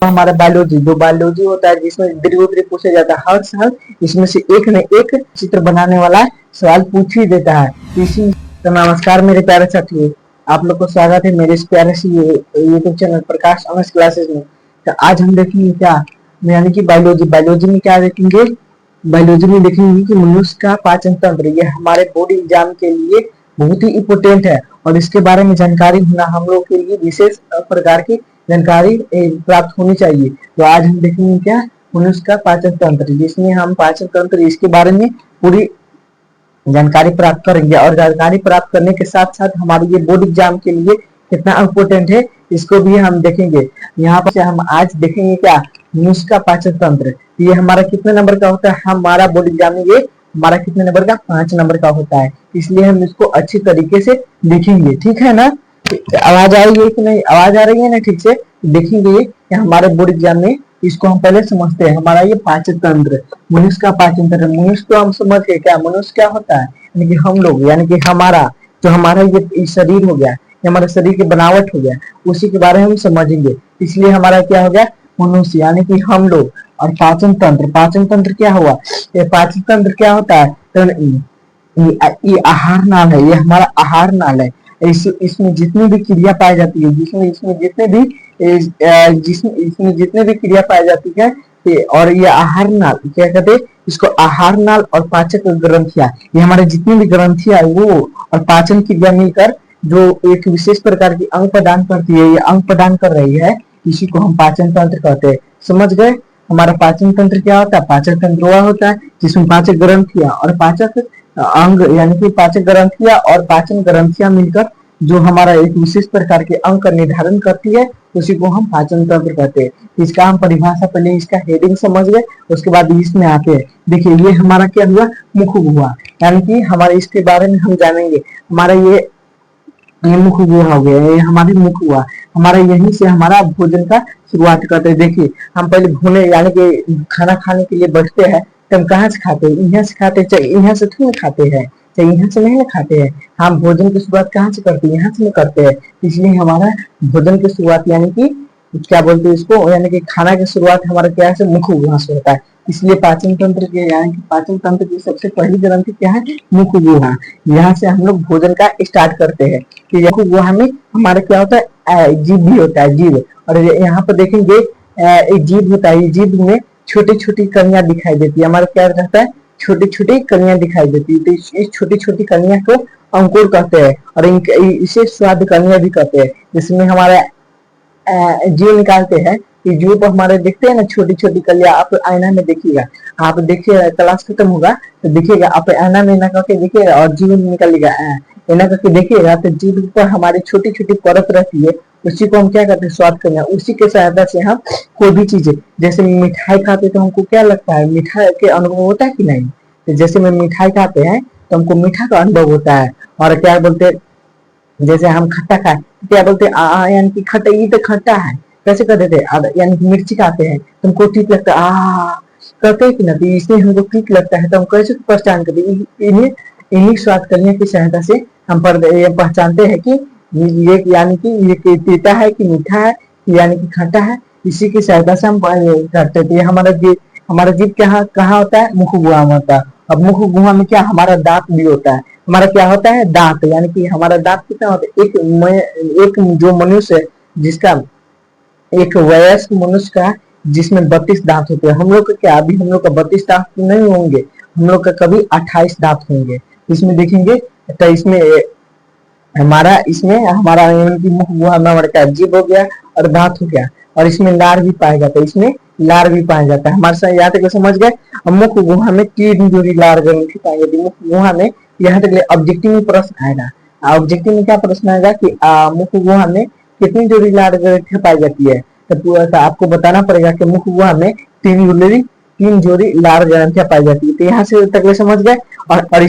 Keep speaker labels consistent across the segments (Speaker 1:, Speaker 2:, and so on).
Speaker 1: हमारा बायोलॉजी, जो बायोलॉजी होता है जिसमें दीर्घ पूछा जाता है, हर साल इसमें से एक न एक चित्र बनाने वाला सवाल पूछ ही देता है। इसी तो नमस्कार मेरे प्यारे साथियों, आप लोग को स्वागत है मेरे इस प्यारे से यूट्यूब चैनल प्रकाश ऑनर्स क्लासेस में। तो आज हम देखेंगे क्या, यानी कि बायोलॉजी। बायोलॉजी में क्या देखेंगे, बायोलॉजी में देखेंगे कि मनुष्य का पाचन तंत्र, ये हमारे बोर्ड एग्जाम के लिए बहुत ही इम्पोर्टेंट है और इसके बारे में जानकारी होना हम लोग के लिए विशेष प्रकार की जानकारी प्राप्त होनी चाहिए। तो आज हम देखेंगे क्या, मनुष्य का पाचन तंत्र, जिसमें हम पाचन तंत्र इसके बारे में पूरी जानकारी प्राप्त करेंगे और जानकारी प्राप्त करने के साथ साथ हमारे ये बोर्ड एग्जाम के लिए कितना इम्पोर्टेंट है इसको भी हम देखेंगे। यहाँ पर हम आज देखेंगे क्या, मनुष्य का पाचन तंत्र, ये हमारा कितने नंबर का होता है, हमारा बोर्ड एग्जाम में ये हमारा कितने नंबर का, 5 नंबर का होता है, इसलिए हम इसको अच्छी तरीके से देखेंगे। ठीक है ना, आवाज आ रही है कि नहीं, आवाज आ रही है ना ठीक से, देखेंगे कि हमारे बोर्ड एग्जाम में इसको हम पहले समझते हैं। हमारा ये पाचन तंत्र, मनुष्य का पाचन तंत्र, मनुष्य को हम समझ के क्या, मनुष्य क्या होता है, यानी कि हम लोग, यानी कि हमारा जो हमारा ये शरीर हो गया, ये हमारे शरीर की बनावट हो गया, उसी के बारे में हम समझेंगे। इसलिए हमारा क्या हो गया, मनुष्य यानी कि हम लोग। और पाचन तंत्र, पाचन तंत्र क्या हुआ, ये पाचन तंत्र क्या होता है, तो ये आहार नाल है, ये हमारा आहार नाल है। इसमें जितनी भी क्रिया पाई जाती है, इसमें जितने भी क्रिया पाई जाती है, और ये आहार नाल क्या कहते हैं इसको, आहार नाल और पाचक ग्रंथियां, ये हमारे जितनी भी ग्रंथियां वो और पाचन क्रिया मिलकर जो एक विशेष प्रकार की अंग प्रदान करती है, ये अंग प्रदान कर रही है, इसी को हम पाचन तंत्र कहते हैं। समझ गए, हमारा पाचन तंत्र क्या होता है, पाचन तंत्र वह होता है जिसमें पाचक ग्रंथियां और पाचक अंग, यानी कि पाचक ग्रंथियां और पाचन ग्रंथियां मिलकर जो हमारा एक विशेष प्रकार के अंग का निर्धारण करती है, उसी को हम पाचन तंत्र कहते हैं। इसका हम परिभाषा, पहले इसका हेडिंग समझ गए, उसके बाद इसमें आते हैं। देखिए ये हमारा क्या हुआ, मुख हुआ, यानी कि हमारे इसके बारे में हम जानेंगे। हमारा ये मुख गुहा हो गया, ये हमारी मुख हुआ, हमारा यहीं से हमारा भोजन का शुरुआत करते हैं। देखिए हम पहले भूने यानी कि खाना खाने के लिए बैठते हैं, तो हम कहाँ से खाते हैं, यहाँ से खाते हैं, चाहे यहाँ से थोड़ी खाते हैं, चाहे यहाँ से नहीं खाते हैं, हम भोजन की शुरुआत कहाँ से करते हैं, यहाँ से करते हैं। इसलिए हमारा भोजन की शुरुआत यानी कि क्या बोलते हैं इसको, यानी कि खाना की शुरुआत हमारा क्या से, मुख गुहा से होता है। इसलिए पाचन तंत्र के, यानी कि पाचन तंत्र की सबसे पहली ग्रंथि क्या है, मुख गुहा, यहाँ से हम लोग भोजन का स्टार्ट करते हैं। कि मुख गुहा में हमारा क्या होता है, जीभ भी होता है, जीभ। और यहाँ पर देखेंगे एक जीभ होता है, जीभ में छोटी छोटी कणियां दिखाई देती है, हमारा क्या रहता है, छोटी छोटी कणियां दिखाई देती है, तो इस छोटी छोटी कणियां को अंकुर कहते हैं और इसे स्वाद कणियां भी कहते हैं, जिसमें हमारा जीव निकालते हैं। ये जीव पर हमारे देखते हैं ना छोटी छोटी कलियां, आप आईना में देखिएगा, आप देखिए क्लास खत्म होगा तो देखिएगा, आप आईना में ना करके देखिएगा और जीव निकलेगा, ऐना करके देखिएगा तो जीव पर हमारी छोटी छोटी परत रहती है, उसी को हम क्या करते हैं, स्वाद करना। उसी के सहायता से हम कोई भी चीजें, जैसे मिठाई खाते तो हमको क्या लगता है, मिठाई के अनुभव होता है कि नहीं, तो जैसे में मिठाई खाते हैं तो हमको मीठा का अनुभव होता है। और क्या बोलते हैं, जैसे हम खट्टा खाए क्या बोलते हैं, यानी कि खट्टा, ये तो खट्टा है, कैसे कहते थे, यानी कि मिर्ची खाते हैं तुमको ठीक लगता है, कहते हैं कि ना, तो इसलिए हमको ठीक लगता है, तो हम कैसे पहचान करते हैं, इन्हीं स्वाद करने की सहायता से हम पहचानते हैं कि ये, यानी कि ये तीता है कि मीठा है, यानी कि खट्टा है, इसी की सहायता से हम करते थे। हमारा जीभ कहाँ होता है, मुख गुहा में होता है। अब मुख गुहा में क्या, हमारा दांत भी होता है, हमारा क्या होता है, दांत, यानी कि हमारा दांत कितना होता है, एक जो मनुष्य है जिसका, एक वयस्क मनुष्य का जिसमें 32 दांत होते हैं, हम लोग का क्या, अभी हम लोग का 32 दांत नहीं होंगे, हम लोग का कभी 28 दांत होंगे। इसमें देखेंगे तो इसमें हमारा मुख गुहा में हमारा क्या, जीभ हो गया और दांत हो गया, और इसमें लार भी पाया जाता है, इसमें लार भी पाया जाता है। हमारे साथ यहाँ तक समझ गए। मुख गुहा में 3 जोड़ी लार ग्रंथि पाई जाती है। मुख गुहा में यहाँ तक ऑब्जेक्टिव में प्रश्न आएगा, ऑब्जेक्टिव में क्या प्रश्न आएगा कि मुख गुहा में कितनी जोड़ी लार ग्रंथि पाई जाती है, तो आपको बताना पड़ेगा कि मुख गुहा में 3 जोड़ी लार ग्रंथियां पाई जाती है। तो यहाँ से तक समझ गए। और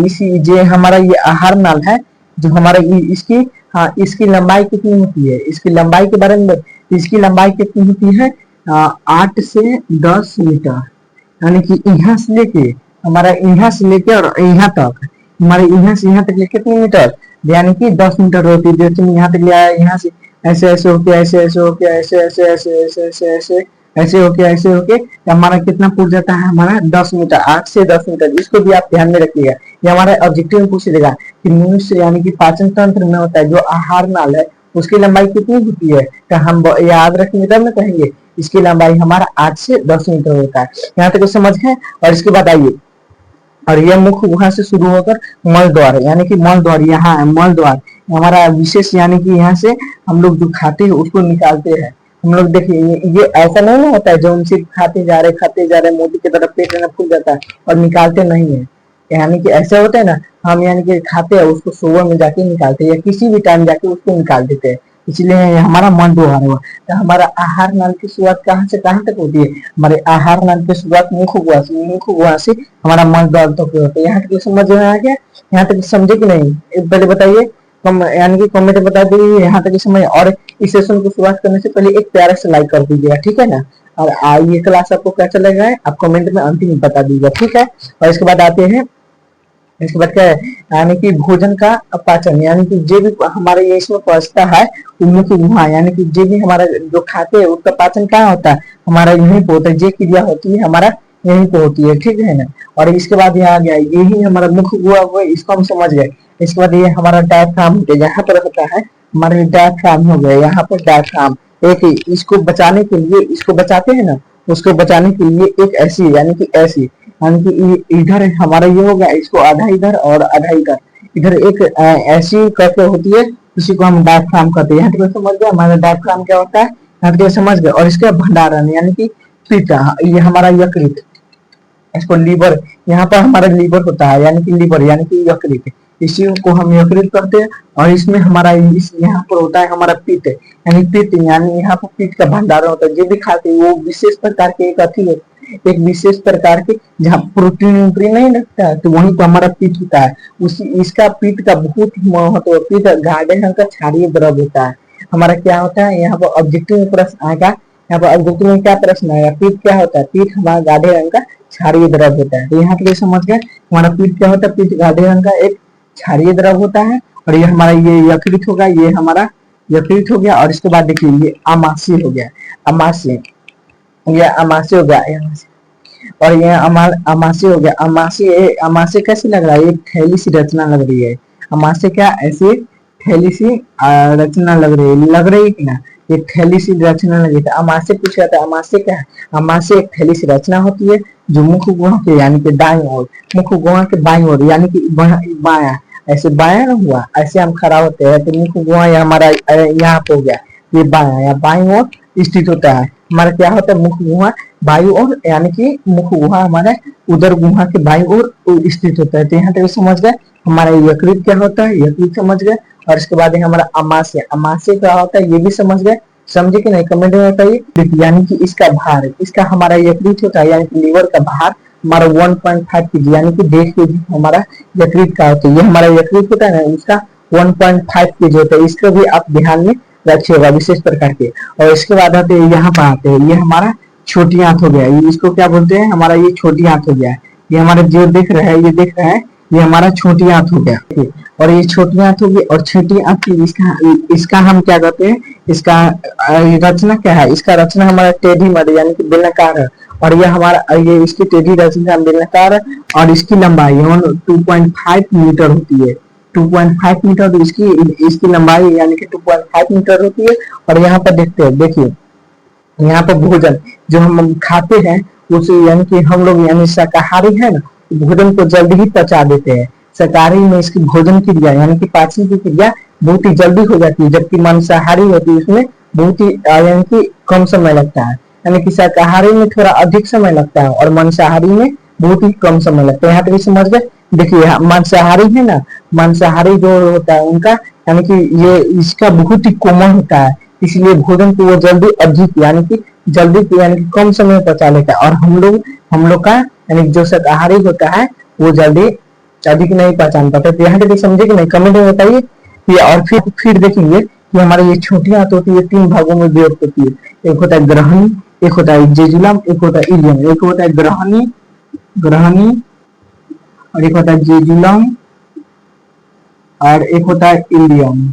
Speaker 1: इसी जो हमारा ये आहार नाल है, जो हमारा इसकी, हाँ, इसकी लंबाई कितनी होती है, इसकी लंबाई के बारे में, इसकी लंबाई कितनी होती है, 8 से 10 मीटर, यानी कि यहाँ से लेके हमारा, यहाँ से लेके और यहाँ तक, हमारे यहाँ से यहाँ तक कितने मीटर, यानी कि 10 मीटर होती है। जैसे यहाँ तक लिया, यहाँ से ऐसे ऐसे होके ऐसे ऐसे होके ऐसे ऐसे ऐसे ऐसे ऐसे ऐसे ऐसे होके हमारा कितना पूछ जाता है, हमारा 10 मीटर, 8 से 10 मीटर। इसको भी आप ध्यान में रखिएगा, ये हमारा ऑब्जेक्टिव में पूछ लेगा कि मनुष्य यानी कि पाचन तंत्र में होता है जो आहार नाल है, उसकी लंबाई कितनी होती है, तो हम याद रखेंगे तब ना कहेंगे। इसकी लंबाई हमारा 8 से 10 मीटर होता है। यहाँ तक समझ है। और इसके बाद आइए, और यह मुख्य गुहा से शुरू होकर मल द्वार, यानी कि मल द्वार, यहाँ है मल द्वार हमारा विशेष, यानी कि यहाँ से हम लोग जो खाते हैं उसको निकालते हैं। हम लोग देखिए ये ऐसा नहीं ना होता है जो हम सिर्फ खाते जा रहे मोदी की तरह पेट में फूल जाता है और निकालते नहीं है। यानी कि ऐसा होता है ना, हम यानी कि खाते हैं उसको सुबह में जाके निकालते हैं या किसी भी टाइम जाके उसको निकाल देते हैं, इसलिए हमारा मन द्वार हुआ। तो हमारा आहार नाल की शुरुआत कहाँ से कहाँ तक होती है, हमारे आहार नाल की शुरुआत मुख गुहा से हमारा मन द्वार तक होता है। यहाँ तक समझ में आ गया, यहाँ तक समझे कि नहीं, पहले बताइए, कम यानी कि कमेंट में बता दीजिए यहाँ तक समझ। और इस सेशन को शुरुआत करने से पहले एक प्यारा से लाइक कर दीजिएगा, ठीक है ना। और ये क्लास आपको कैसा लग रहा है आप कमेंट में अंतिम बता दीजिएगा, ठीक है। और इसके बाद आते हैं, इसके बाद क्या है, यानी कि भोजन का पाचन, यानी कि जो भी हमारे ये इसमें पहुंचता है मुख्य गुहा, यानी कि जो भी हमारा जो खाते हैं उसका पाचन कहाँ होता है, हमारा यहीं पे होता है। जो क्रिया होती है हमारा यहीं पे होती है, ठीक है ना। और इसके बाद यहाँ आ गया, यही हमारा मुख्य गुहा हुआ, इसको हम समझ गए। इसके बाद ये हमारा डायफ्राम हो गया, यहाँ पर होता है हमारे डायफ्राम हो गया, यहाँ पर डायफ्राम एक इसको बचाने के लिए, इसको बचाते हैं ना, उसको बचाने के लिए एक ऐसी, यानी कि ऐसी, यानी कि इधर हमारा ये हो गया, इसको आधा इधर और आधा इधर, इधर एक ऐसी करके होती है, उसी को हम डायफ्राम कहते हैं। यहाँ तक समझ गए हमारा डायफ्राम क्या होता है, यहाँ तक समझ गए। और इसका भंडारण यानी कि पित्त, ये हमारा यकृत, इसको लीवर, यहाँ पर हमारा लीवर होता है, यानी कि लीवर यानी कि यकृत, इसी को हम यकृत करते हैं। और इसमें हमारा इस यहाँ पर होता है हमारा पित्त, यानी पित्त, यानी यहाँ पर पित्त का भंडारण होता है। जो भी खाते हैं वो विशेष प्रकार के एक अथी है, एक विशेष प्रकार के जहाँ प्रोटीन नहीं लगता है, तो वहीं पर हमारा पित्त होता है। उसी इसका पित्त का बहुत ही महत्व, पित्त गाढ़े रंग का क्षारीय द्रव होता है। हमारा क्या होता है, यहाँ पर ऑब्जेक्टिव में प्रश्न आएगा, यहाँ पर ऑब्जेक्टिव में क्या प्रश्न आएगा, पित्त क्या होता है, पित्त हमारा गाढ़े रंग का क्षारीय द्रव होता है। तो यहाँ पे समझ गए हमारा पित्त क्या होता है, पित्त गाढ़े रंग का एक क्षारीय द्रव होता है। और ये हमारा ये यकृत होगा, ये हमारा यकृत हो गया। और इसके बाद देखिए ये अमाशय हो गया, अमाशय, ये अमाशय हो गया, और ये अमाशय हो गया। अमाशय, अमाशय कैसे लग रहा है, एक थैली सी रचना लग रही है। अमाशय क्या, ऐसे थैली सी रचना लग रही है कि ना, ये थैली सी रचना लगी थी। अमाशय पूछा था, अमाशय क्या है, अमाशय एक थैली सी रचना होती है जो मुख्य गुहा के यानी कि दाईं ओर, मुख्य गुहा के बाईं ओर, यानी कि बाया, ऐसे बाया ना हुआ, ऐसे हम खड़ा होते हैं तो मुख्य गुहा हमारा यहाँ पे हो गया, ये बाया या बाईं ओर स्थित होता है। हमारा क्या होता है, मुख्य गुहा बायु ओर, यानी कि मुख्य गुहा हमारा उदर गुहा के बायु ओर स्थित होता है। तो यहाँ तक समझ गए हमारा यकृत क्या होता है, यकृत समझ गए। और इसके बाद हमारा अमाशय, अमाशय क्या होता है ये भी समझ गए, समझे कि नहीं कमेंट में बताइए। यानी कि इसका भार, इसका हमारा यकृत होता है, यानी कि लीवर का भार हमारा 1.5 kg, यानी कि 1.5 kg हमारा यकृत का होता है। ये हमारा यकृत होता है ना, इसका 1.5 kg होता है, इसको भी आप ध्यान में रखिएगा विशेष प्रकार के। और इसके बाद आते हैं यहाँ पर आते हैं, ये हमारा छोटी आंत हो गया, ये इसको क्या बोलते हैं, हमारा ये छोटी आंत हो गया। ये हमारे जो दिख रहा है, ये दिख रहा है, ये हमारा छोटी आंत हो गया। और ये छोटी आंत होगी, और छोटी आंत इसका हम क्या कहते हैं, इसका रचना क्या है, इसका रचना हमारा टेढ़ी मड यानी कि बेलनाकार है। और ये हमारा ये इसकी टेढ़ी रचना बेलनाकार है, और इसकी लंबाई 2.5 मीटर होती है, 2.5 मीटर। तो इसकी लंबाई यानी कि 2.5 मीटर होती है। और यहाँ पर देखते हैं, देखिए यहाँ पर भोजन जो हम खाते हैं उसे, यानी कि हम लोग यानी शाकाहारी है ना, भोजन को जल्दी ही पचा देते हैं। शाकाहारी में इसकी भोजन क्रिया यानी कि पाचन की क्रिया बहुत ही जल्दी हो जाती है, जबकि मांसाहारी होती है उसमें बहुत ही यानी कि कम समय लगता है। यानी कि शाकाहारी में थोड़ा अधिक समय लगता है और मांसाहारी में बहुत ही कम समय लगता है। यहाँ पे समझ गए। देखिए मांसाहारी है ना, मांसाहारी जो होता है उनका यानी कि ये इसका बहुत ही कोमल होता है, इसलिए भोजन को वो जल्दी अधिक यानी कि कम समय में पचा लेता है। और हम लोग का यानी जो शाकाहारी होता है वो जल्दी अधिक नहीं पहचान पाता। तो यहाँ तक समझे कि नहीं कमेंट में बताइए। और फिर देखेंगे कि हमारे ये छोटी आंत होती है, 3 भागों में विभक्त होती है। एक होता है ग्रहणी, एक होता है जेजुलम, एक होता है इलियम। एक होता है ग्रहणी और एक होता है जेजुलम और एक होता है इलियम।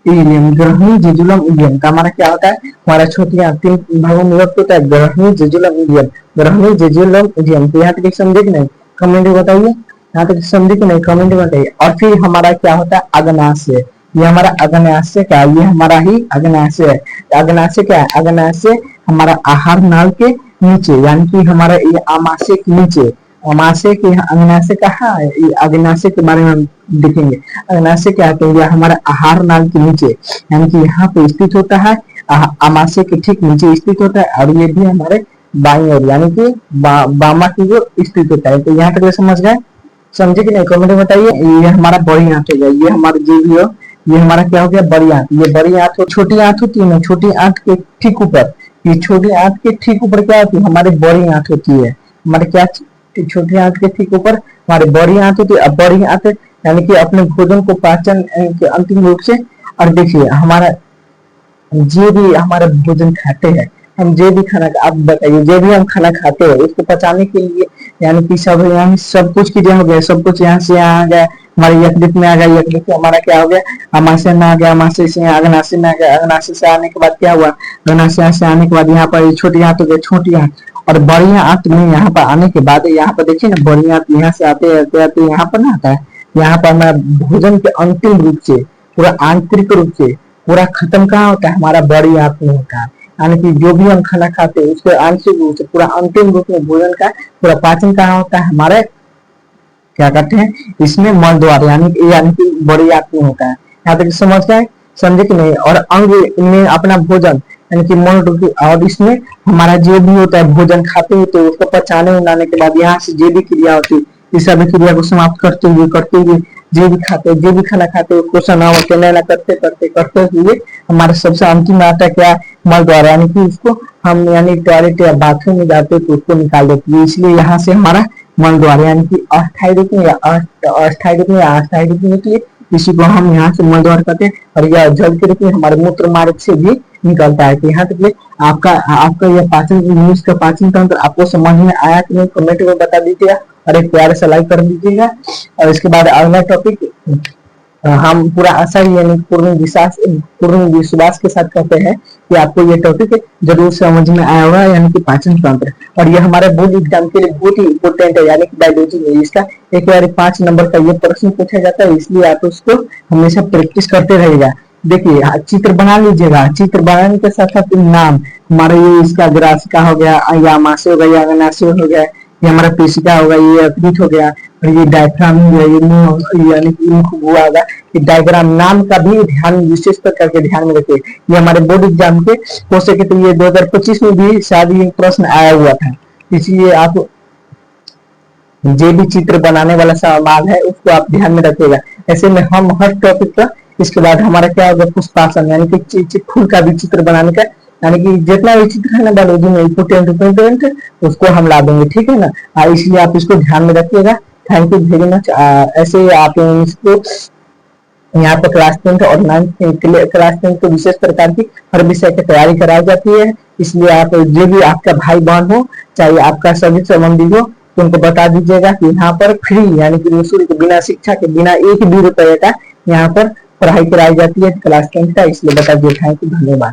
Speaker 1: इलियम, ग्रहणी जेजुलम इलियम का हमारा क्या होता है, हमारा छोटी आंत तीन भागों में विभक्त होता है, ग्रहणी जेजुलम इलियम, ग्रहणी जेजुलम इलियम। तो यहाँ तक समझे कि नहीं, कमेंट बताइए, यहाँ तक समझे कि नहीं, कमेंट बताइए। और फिर हमारा क्या होता है, अग्नाशय, ये हमारा अग्नाशय क्या है, ये हमारा ही अग्नाशय है। अग्नाशय क्या है, अग्नाशय हमारा आहार नाल के नीचे, यानी कि हमारा ये आमाशय के नीचे, अमाशय के अग्नाशय कहाँ है, ये अग्नाशय के बारे में हम देखेंगे। अग्नाशय क्या है, तो यह हमारा आहार नाल के नीचे, यानी कि यहाँ पे स्थित होता है, अमाशय के ठीक नीचे स्थित होता है, और ये भी हमारे बाईं ओर यानी कि बामा की ओर स्थित होता है। तो यहाँ तक समझ गए, समझे कि नहीं, कमेंट में बताइए। ये हमारा बड़ी आंत हो गया, ये हमारा जो भी हो, ये हमारा क्या हो गया, बड़ी आंत। ये बड़ी आंत हो, छोटी आंत होती है ना, छोटी आंत के ठीक ऊपर, ये छोटी आंत के ठीक ऊपर क्या होती है, हमारी बड़ी आंत होती है। हमारे क्या, छोटी आंत के ठीक ऊपर हमारी बड़ी आंत होती है। अब बड़ी आंत यानी कि अपने भोजन को पाचन के अंतिम रूप से, और देखिए हमारा जो भी हमारा भोजन खाते हैं, हम जो भी खाना, आप बताइए, जो भी हम खाना खाते हैं उसको पचाने के लिए, यानी कि सब यहाँ सब कुछ की हो गया, सब कुछ यहाँ से यहाँ आ गया, हमारे यकृत में आ गया, यकृत से हमारा क्या हो गया, अमाशय में आ गया, अमाशय से अग्नाशय में आ गया, अग्नाशय से आने के बाद क्या हुआ, अग्नाशय से आने के बाद यहाँ पर छोटी आंत हो गई, छोटी आंत, और बड़ी आंत में यहाँ पर आने के बाद, यहाँ पर देखिए ना, बड़ी आंत यहाँ से आते आते आते यहाँ पर ना आता है, यहाँ पर हमारा भोजन के अंतिम रूप से, पूरा आंतरिक रूप से पूरा खत्म कहाँ होता है, हमारा बड़ी आंत में होता है। यानी कि जो भी हम खाना खाते हैं उसके आंशिक रूप से पूरा अंतिम रूप में भोजन का पूरा पाचन कहाँ होता है, हमारे क्या कहते हैं, इसमें मल द्वार, यानी कि बड़ी आंत में होता है। यहाँ तक समझ गए, समझे कि नहीं। और अंग में अपना भोजन यानी कि मूल, और इसमें हमारा जो भी होता है भोजन खाते हैं तो उसको पचाने उड़ाने के बाद यहाँ से जो भी क्रिया होती है, इस सभी क्रिया को समाप्त करते हुए जो भी खाते, जो भी खाना खाते उसको सनावते नैना करते करते करते हुए हमारे सबसे अंतिम में आता क्या, मल द्वार, यानी कि उसको हम यानी टॉयलेट या बाथरूम में जाते तो उसको निकाल देते हैं। इसलिए यहाँ से हमारा मल द्वार यानी कि अस्थायी रूप में या अस्थायी रूप में या अस्थायी रूप में निकले, इसी को हम यहाँ से मल द्वार कहते हैं। और यह जल के रूप में हमारे मूत्र मार्ग से भी निकलता है। तो यहाँ तक आपका आपका यह पाचन इंग्लिश का पाचन तंत्र आपको समझ में आया कि नहीं, कमेंट में बता दीजिएगा और एक प्यारे से लाइक कर दीजिएगा। और इसके बाद अगला टॉपिक हम पूरा आशा यानी पूर्ण विश्वास के साथ कहते हैं कि आपको ये टॉपिक जरूर समझ में आया होगा, यानी कि पाचन तंत्र। और ये हमारे बोर्ड एग्जाम के लिए बहुत ही इंपॉर्टेंट है, यानी कि बायोलॉजी में इसका एक बार 5 नंबर का ये प्रश्न पूछा जाता है, इसलिए आप उसको हमेशा प्रैक्टिस करते रहेगा। देखिए चित्र बना लीजिएगा, चित्र बनाने के साथ साथ नाम हमारा ये इसका ग्रासिका हो गया, या आमाशय हो गया, या अग्नाशय हो गया, ये हमारा पेशिका होगा, ये यकृत हो गया, और ये डायफ्राम हो गया, ये मुंह यानी कि मुख हुआ होगा। ये डायग्राम नाम का भी ध्यान विशेष करके ध्यान में रखिए। ये हमारे बोर्ड एग्जाम के हो सके तो ये 2025 में भी शायद ये प्रश्न आया हुआ था, इसलिए आप जो भी चित्र बनाने वाला सवाल है उसको आप ध्यान में रखिएगा। ऐसे में हम हर टॉपिक का इसके बाद हमारा क्या होगा, पुष्पासन यानी कि फूल का भी चित्र बनाने का, यानी कि जितना भी चित्र है ना बायोलॉजी में इम्पोर्टेंट उसको हम ला देंगे, ठीक है ना। इसलिए आप इसको ध्यान में रखिएगा। Thank you very much. ऐसे आप इसको यहाँ पर क्लास 10 और 9 क्लास 10 को विशेष प्रकार की हर विषय की तैयारी कराई जाती है, इसलिए आप जो भी आपका भाई बहन हो चाहे आपका सभी संबंधी हो तो उनको बता दीजिएगा कि यहाँ पर फ्री यानी कि निःशुल्क बिना शिक्षा के बिना एक भी रुपये का यहाँ पर पढ़ाई कराई जाती है क्लास 10 का, इसलिए बता दिए। थैंक यू, धन्यवाद।